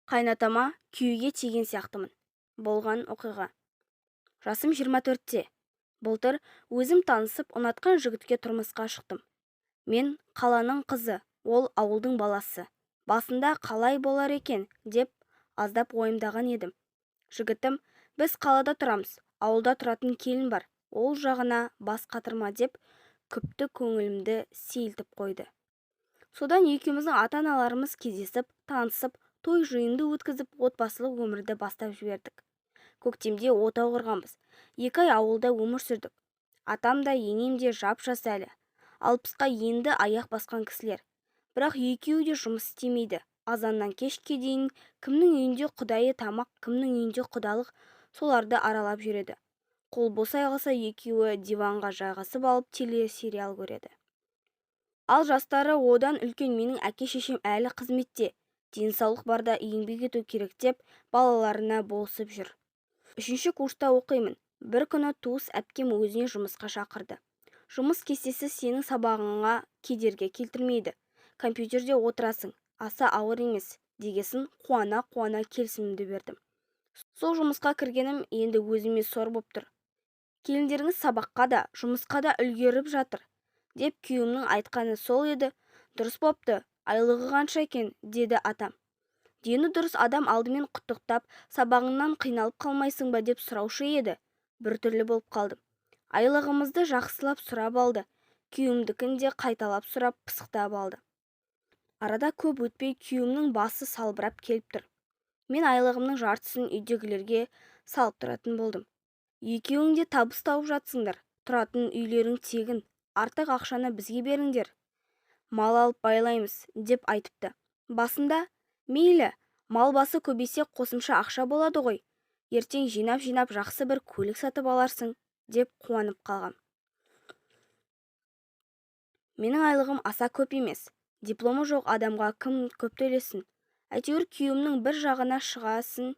Қайнатама күйеуге тиген сияқтымын. Болған оқиға. Жасым 24-те. Былтыр өзім танысып ұнатқан жігітке тұрмысқа шықтым. Мен қаланың қызы, ол ауылдың баласы. Басында қалай болар екен деп аздап ойымдаған едім. Жігітім, біз қалада тұрамыз, ауылда тұратын келін бар, ол жағына бас қатырма деп күпті көңілімді сейілтіп қойды. Содан екеуміздің ата-аналарымыз кездесіп, танысып, той жиынды өткізіп, отбасылық өмірді бастап жібердік. Көктемде отау құрғанбыз. 2 ай ауылда өмір сүрдік. Атам да енем де жап-жас әлі. 60-қа енді аяқ басқан кісілер. Бірақ екеуі де жұмыс істемейді. Азаннан кешке дейін кімнің үйінде құдайы тамақ, кімнің үйінде құдалық, соларды аралап жүреді. Қол босай қалса екеуі диванға жайғасып алып телесериал көреді. Ал жастары одан үлкен менің әке-шешем әлі қызметте. Денсаулық барда еңбек ету керек деп балаларына болысып жүр. 3-ші курста оқимын. Бір күні туыс әпкем өзіне жұмысқа шақырды. Жұмыс кестесі сенің сабағыңа кедергі келтірмейді. Компьютерде отырасың, аса ауыр емес, дегесін қуана-қуана келісімімді бердім. Сол жұмысқа кіргенім енді өзіме сор боп тұр. Келіндеріңіз сабаққа да, жұмысқа да үлгеріп жатыр, деп күйеуімнің айтқаны сол еді. Дұрыс бопты, айлығы қанша екен, деді атам. Дені дұрыс адам алдымен құттықтап, сабағыңнан қиналып қалмайсың ба деп сұраушы еді. Біртүрлі болып қалдым. Айлығымызды жақсылап сұрап алды. Күйеуімдікін де қайталап сұрап пысықтап алды. Арада көп өтпей күйеуімнің басы салбырап келіп тұр. Мен айлығымның жартысын үйдегілерге салып тұратын болдым. Екеуің де табыс тауып жатсыңдар. Тұратын үйлерің тегін. Артық ақшаны бізге беріңдер. Мал алып байлаймыз, деп айтыпты. Басында, мейлі, мал басы көбейсе қосымша ақша болады ғой. Ертең жинап-жинап жақсы бір көлік сатып аларсың, деп қуанып қалғам. Менің айлығым аса көп емес. Дипломы жоқ адамға кім көп төлесін. Әйтеуір күйеуімнің бір жағына шығасын.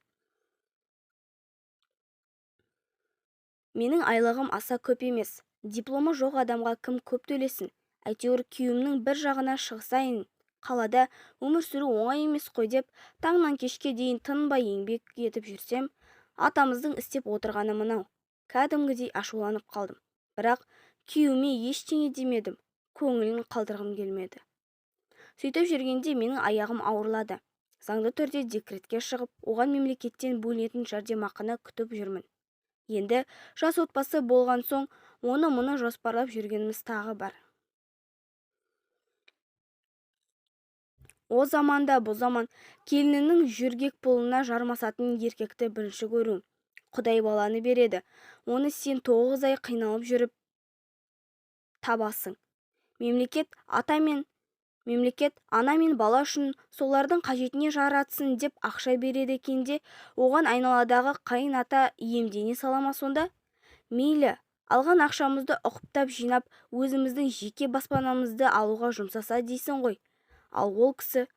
Менің айлығым аса көп емес. Дипломы жоқ адамға кім көп төлесін. Әйтеуір күйеуімнің бір жағына шығысайын. Қалада өмір сүру оңай емес қой деп, таңнан кешке дейін тынбай еңбек етіп жүрсем, атамыздың істеп отырғаны мынау. Кәдімгідей ашуланып қалдым. Бірақ күйеуіме ештеңе демедім. Көңілін қалдырғым келмеді. Сөйтіп жүргенде менің аяғым ауырлады. Заңды түрде декретке шығып, оған мемлекеттен бөлінетін жәрдемақыны күтіп жүрмін. Енді жас отбасы болған соң, оны-мұны жоспарлап жүргеніміз тағы бар. О заманда бұл заман келінінің жүргек болына жармасатын еркекті бірінші көру. Құдай баланы береді. Оны сен 9 ай қиналып жүріп табасың. Мемлекет ана мен бала үшін солардың қажетіне жаратсын деп ақша береді екен де, оған айналадағы қайын ата иемдене салама сонда? Мейлі, алған ақшамызды ұқыптап жинап, өзіміздің жеке баспанамызды алуға жұмсаса дейсің ғой. Ал ол кісі